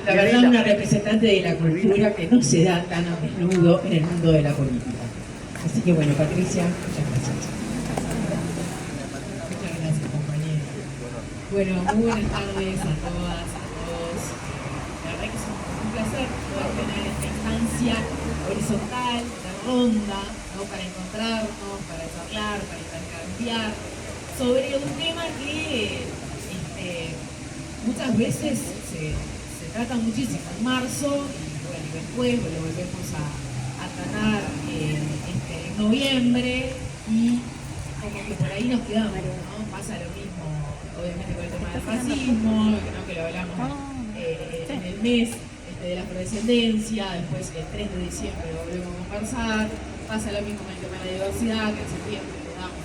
la verdad, una representante de la cultura que no se da tan a menudo en el mundo de la política. Así que bueno, Patricia, muchas gracias. Muchas gracias, compañera. Bueno, muy buenas tardes a todas, a todos. La verdad que es un placer poder tener esta instancia horizontal, de ronda, ¿no? Para encontrarnos, para charlar, para intercambiar sobre un tema que muchas veces se trata muchísimo en marzo y bueno, después lo volvemos a tratar en noviembre y como que por ahí nos quedamos, ¿no? Pasa lo mismo, obviamente, con el tema del racismo, que lo hablamos en el mes de la afrodescendencia, después el 3 de diciembre lo volvemos a conversar, pasa lo mismo con el tema de la diversidad, que en septiembre le damos,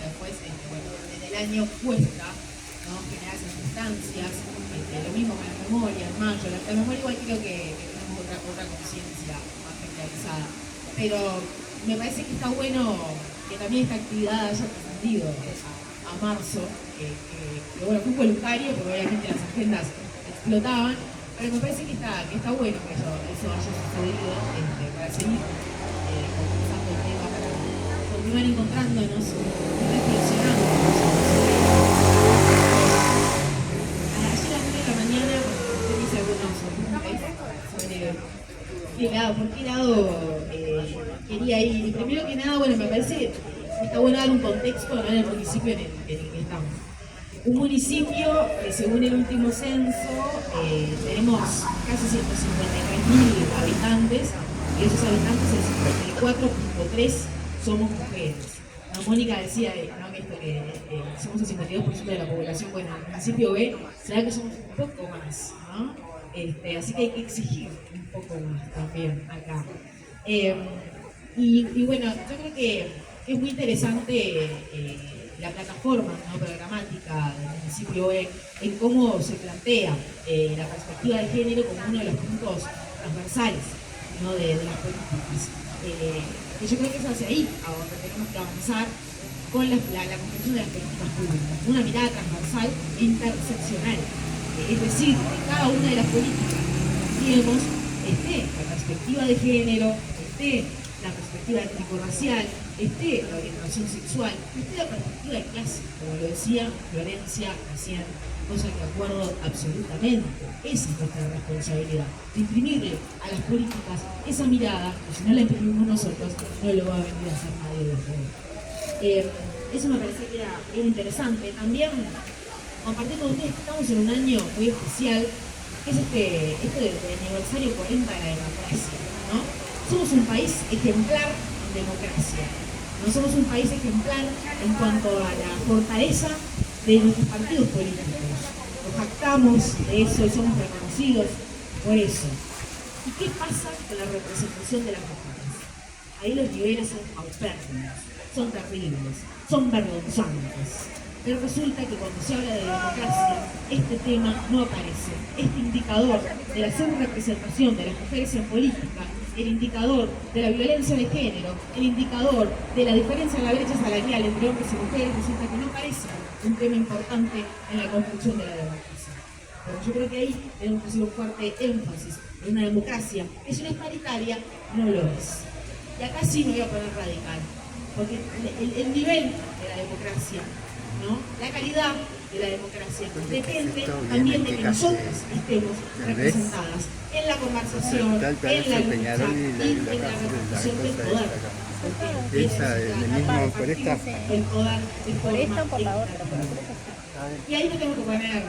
después, bueno, en el año cuesta, ¿no? Generar esas instancias, lo mismo con la memoria, en mayo, la memoria igual creo que tenemos otra conciencia más generalizada, pero me parece que está bueno que también esta actividad haya trascendido a marzo, que bueno, fue voluntario, porque obviamente las agendas explotaban, pero me parece que está bueno que eso haya sucedido para seguir conversando el tema, para continuar encontrándonos y reflexionando. Ayer a las 9 de la mañana, usted dice algunos sobre por qué lado quería ir. Y primero que nada, bueno, me parece que está bueno dar un contexto, ¿no?, del municipio en el que estamos. Un municipio que, según el último censo, tenemos casi 153.000 habitantes, y de esos habitantes el 54.3 somos mujeres. ¿No? Mónica decía, ¿no?, que somos el 52% de la población. Bueno, el municipio B será que somos un poco más, ¿no? Así que hay que exigir un poco más también acá. Y bueno, yo creo que es muy interesante la plataforma, ¿no?, programática del municipio B en cómo se plantea la perspectiva de género como uno de los puntos transversales, ¿no?, de las políticas. Y yo creo que es hacia ahí a donde tenemos que avanzar con la construcción de las políticas públicas, una mirada transversal e interseccional. Es decir, que cada una de las políticas que tenemos esté la perspectiva de género, esté la perspectiva étnico-racial, esté la orientación sexual, esté la perspectiva de clase, como lo decía Florencia recién, cosa que acuerdo absolutamente. Esa es nuestra responsabilidad, de imprimirle a las políticas esa mirada, que si no la imprimimos nosotros, no lo va a venir a hacer nadie de afuera. Eso me parecía que era interesante. También compartir con ustedes que estamos en un año muy especial, que es este del aniversario 40 de la democracia, ¿no? Somos un país ejemplar en democracia, ¿no? Somos un país ejemplar en cuanto a la fortaleza de nuestros partidos políticos. Nos jactamos de eso y somos reconocidos por eso. ¿Y qué pasa con la representación de las mujeres? Ahí los niveles son paupérrimos, son terribles, son vergonzantes. Pero resulta que cuando se habla de democracia, este tema no aparece. Este indicador de la subrepresentación de las mujeres en política, el indicador de la violencia de género, el indicador de la diferencia en la brecha salarial entre hombres y mujeres, resulta que no aparece un tema importante en la construcción de la democracia. Pero yo creo que ahí tenemos que hacer un fuerte énfasis en una democracia que, si no es paritaria, no lo es. Y acá sí me voy a poner radical, porque el nivel de la democracia, ¿no?, la calidad de la democracia depende también de que nosotros estemos representadas en la conversación, en la lucha y en la representación del poder. Por esta o por la otra. Y ahí no tengo que poner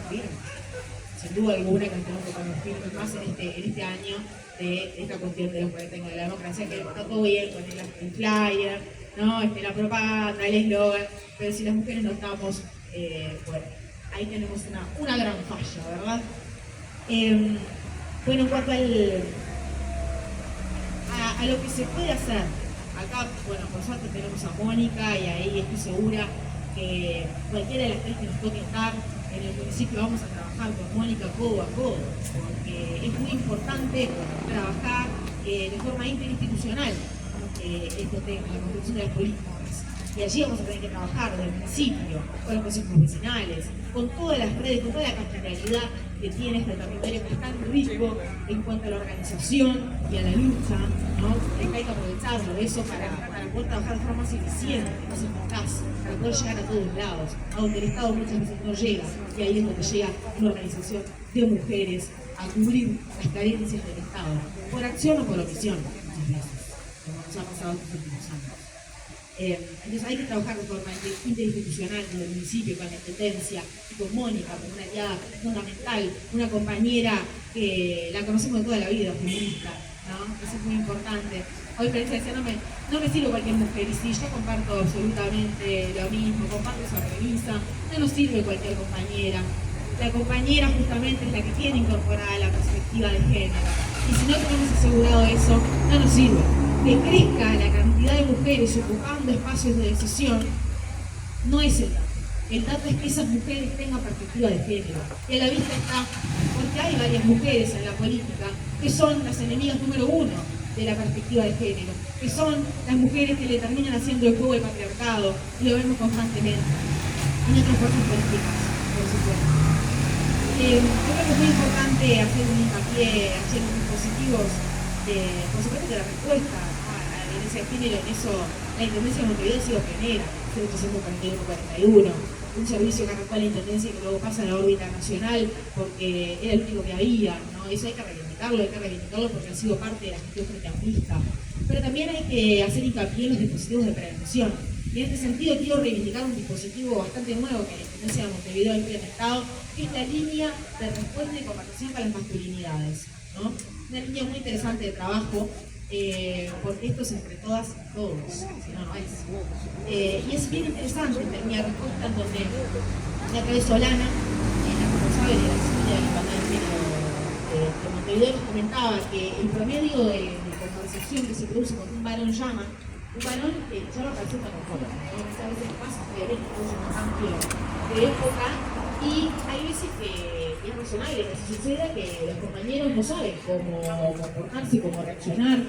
firme. Sin duda alguna que nos tenemos que poner firmes más en este año de esta cuestión de los 40 años de la democracia, que está todo bien con el flyer, ¿no?, la propaganda, el eslogan, pero si las mujeres no estamos, bueno, ahí tenemos una gran falla, ¿verdad? Bueno, en cuanto a lo que se puede hacer, acá, bueno, por suerte tenemos a Mónica y ahí estoy segura que cualquiera de las tres que nos toque estar en el municipio vamos a trabajar con Mónica codo a codo, porque es muy importante trabajar de forma interinstitucional este tema, la construcción de las políticas. Y allí vamos a tener que trabajar desde el municipio, con los consejos vecinales, con todas las redes, con toda la capitalidad que tiene este territorio que es tan rico en cuanto a la organización y a la lucha, ¿no? Es que hay que aprovecharlo eso para poder trabajar de forma más eficiente, más eficaz, para poder llegar a todos lados, a donde el Estado muchas veces no llega, y ahí es donde llega una organización de mujeres a cubrir las carencias del Estado, por acción o por omisión, muchas veces, como nos ha pasado estos últimos años. Entonces hay que trabajar de forma interinstitucional con el municipio, con la intendencia y con Mónica, como una aliada fundamental, una compañera que la conocemos de toda la vida, feminista, ¿no? Eso es muy importante. Hoy Florencia decía, no me sirve cualquier mujer, y sí, yo comparto absolutamente lo mismo, comparto esa premisa, no nos sirve cualquier compañera. La compañera justamente es la que tiene incorporada la perspectiva de género, y si no tenemos asegurado eso, no nos sirve. Que crezca la cantidad de mujeres ocupando espacios de decisión no es el dato. El dato es que esas mujeres tengan perspectiva de género. Y a la vista está, porque hay varias mujeres en la política que son las enemigas número uno de la perspectiva de género, que son las mujeres que le terminan haciendo el juego al patriarcado, y lo vemos constantemente. En otras fuerzas políticas, por supuesto. Yo creo que es muy importante hacer un hincapié en los dispositivos, por supuesto que la respuesta a la violencia de género, en eso la Intendencia de Montevideo ha sido pionera, 141, un servicio que arrancó a la Intendencia y que luego pasa a la órbita nacional porque era el único que había, ¿no? Eso hay que reivindicarlo porque ha sido parte de la gestión frente amplista. Pero también hay que hacer hincapié en los dispositivos de prevención. Y en este sentido quiero reivindicar un dispositivo bastante nuevo que la Intendencia de Montevideo ha implementado, que es la línea de respuesta y conversación para las masculinidades, ¿no? Una línea muy interesante de trabajo, porque esto es entre todas y todos, si no, no es. Y es bien interesante esta línea de respuesta en donde la alcaldesa Solana, la responsable de la Secretaría de Igualdad de Género de Montevideo, nos comentaba que el promedio de conversación que se produce cuando un varón llama, un varón llama para cierta conforme, ¿no? Muchas veces pasa, obviamente, es un cambio de época, y hay veces que es razonable que se suceda que los compañeros no saben cómo comportarse, cómo reaccionar,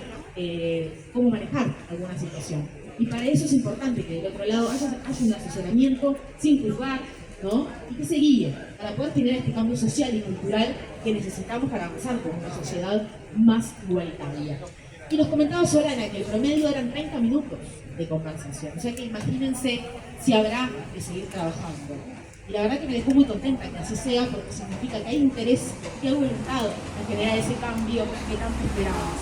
cómo manejar alguna situación. Y para eso es importante que del otro lado haya un asesoramiento sin juzgar, ¿no? Y que se guíe para poder tener este cambio social y cultural que necesitamos para avanzar con una sociedad más igualitaria. Y nos comentaba Solana que el promedio eran 30 minutos de conversación, o sea que imagínense si habrá que seguir trabajando. Y la verdad que me dejó muy contenta que así sea, porque significa que hay interés, que hay voluntad en generar ese cambio que tanto esperábamos.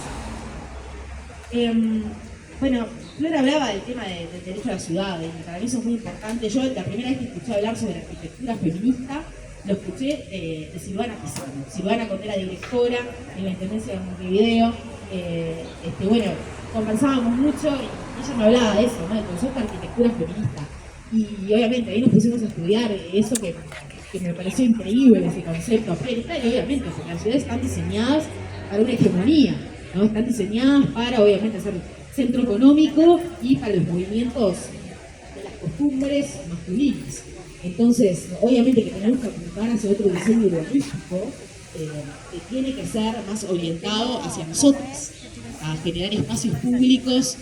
Bueno, Flor hablaba del tema del derecho a la ciudad, y para mí eso es muy importante. Yo la primera vez que escuché hablar sobre arquitectura feminista, lo escuché de Silvana Pizarro. Silvana, cuando era directora en la Intendencia de Montevideo, bueno, conversábamos mucho y ella me hablaba de eso, ¿no? Del concepto de arquitectura feminista. Y obviamente ahí nos pusimos a estudiar eso que me pareció increíble, ese concepto. Y obviamente, porque las ciudades están diseñadas para una hegemonía, ¿no? Están diseñadas para, obviamente, ser centro económico y para los movimientos de las costumbres masculinas. Entonces, obviamente que tenemos que apuntar hacia otro diseño urbanístico que tiene que ser más orientado hacia nosotros, a generar espacios públicos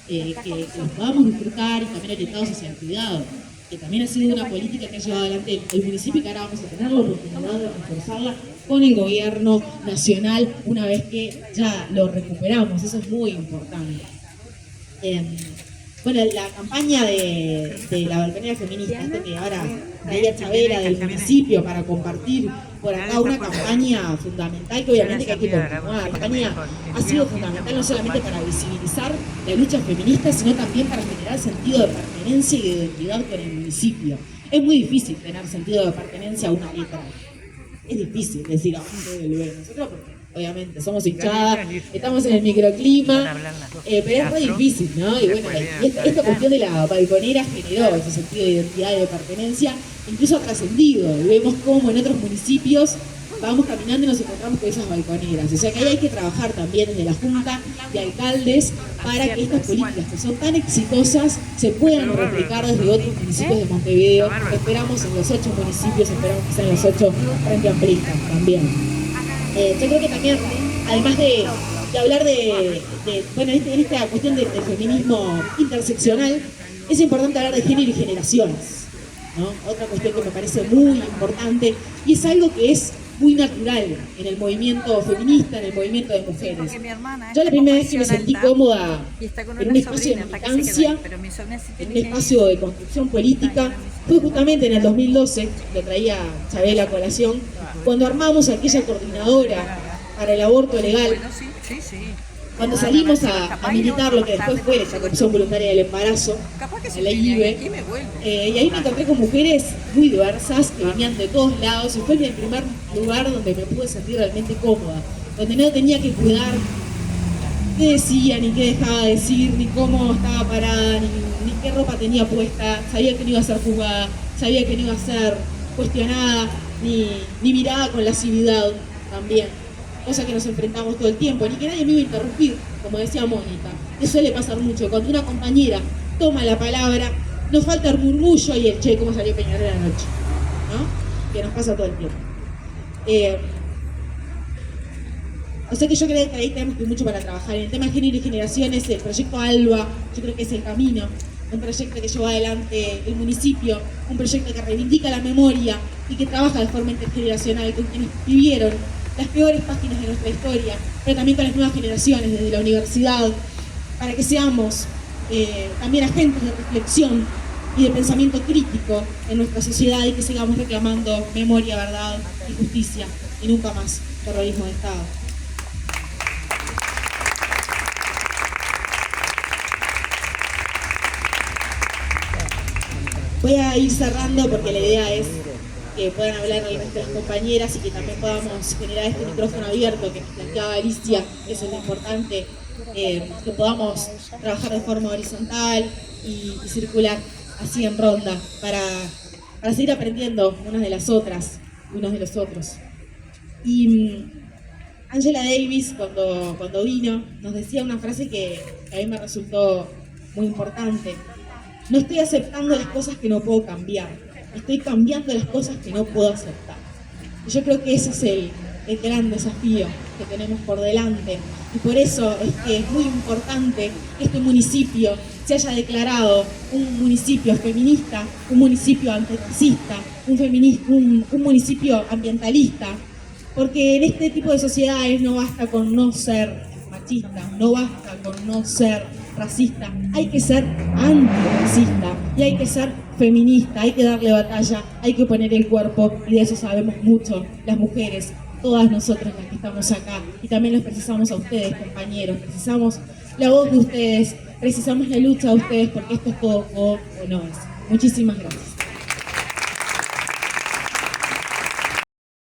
que los podamos disfrutar y también orientados hacia el cuidado, que también ha sido una política que ha llevado adelante el municipio y que ahora vamos a tener la oportunidad de reforzarla con el gobierno nacional una vez que ya lo recuperamos. Eso es muy importante. Bueno, la campaña de la balconera feminista, esto que ahora traía Chavera del municipio para compartir por acá, una campaña fundamental que obviamente que hay que continuar. La campaña ha sido fundamental no solamente para visibilizar la lucha feminista, sino también para generar sentido de pertenencia y de identidad con el municipio. Es muy difícil tener sentido de pertenencia a una letra. Es difícil decir, nosotros porque obviamente somos hinchadas, estamos en el microclima, pero es muy difícil, ¿no? Y bueno, esta cuestión de la balconera generó ese sentido de identidad y de pertenencia, incluso ha trascendido, y vemos cómo en otros municipios vamos caminando y nos encontramos con esas balconeras. O sea que ahí hay que trabajar también desde la Junta de Alcaldes para que estas políticas que son tan exitosas se puedan replicar desde otros municipios de Montevideo. Esperamos en los 8 municipios, esperamos que sean los 8 frente amplistas también. Yo creo que también, además de hablar bueno, en esta cuestión del feminismo interseccional, es importante hablar de género y generaciones, ¿no? Otra cuestión que me parece muy importante y es algo que es muy natural en el movimiento feminista, en el movimiento de mujeres. Yo la primera vez que me sentí cómoda en un espacio de militancia, en un espacio de construcción política, fue justamente en el 2012, lo traía Chabela a colación, cuando armamos aquella coordinadora para el aborto legal, cuando salimos a militar lo que después fue la interrupción voluntaria del embarazo, la ley IBE, y ahí me encontré con mujeres muy diversas que venían de todos lados y fue el primer lugar donde me pude sentir realmente cómoda, donde no tenía que cuidar qué decía, ni qué dejaba de decir, ni cómo estaba parada, ni qué ropa tenía puesta. Sabía que no iba a ser juzgada, sabía que no iba a ser cuestionada, ni mirada con lascividad también. Cosa que nos enfrentamos todo el tiempo, ni que nadie me iba a interrumpir, como decía Mónica. Eso suele pasar mucho, cuando una compañera toma la palabra, nos falta el murmullo y el che, cómo salió Peñarol anoche, ¿no? Que nos pasa todo el tiempo. O sea que yo creo que ahí tenemos mucho para trabajar. En el tema de género y generaciones, el proyecto ALBA, yo creo que es el camino. Un proyecto que lleva adelante el municipio, un proyecto que reivindica la memoria y que trabaja de forma intergeneracional con quienes vivieron las peores páginas de nuestra historia, pero también con las nuevas generaciones desde la universidad, para que seamos también agentes de reflexión y de pensamiento crítico en nuestra sociedad y que sigamos reclamando memoria, verdad y justicia y nunca más terrorismo de Estado. Voy a ir cerrando porque la idea es que puedan hablar el resto de las compañeras y que también podamos generar este micrófono abierto que planteaba Alicia, eso es lo importante, que podamos trabajar de forma horizontal y circular así en ronda para seguir aprendiendo unas de las otras, unos de los otros. Y Angela Davis, cuando vino, nos decía una frase que a mí me resultó muy importante. No estoy aceptando las cosas que no puedo cambiar, estoy cambiando las cosas que no puedo aceptar. Y yo creo que ese es el gran desafío que tenemos por delante. Y por eso es que es muy importante que este municipio se haya declarado un municipio feminista, un municipio antirracista, un municipio ambientalista, porque en este tipo de sociedades no basta con no ser machista, no basta con no ser racista, hay que ser antirracista y hay que ser feminista, hay que darle batalla, hay que poner el cuerpo y de eso sabemos mucho las mujeres, todas nosotras las que estamos acá y también los precisamos a ustedes, compañeros, precisamos la voz de ustedes, precisamos la lucha de ustedes porque esto es todo o no es. Muchísimas gracias.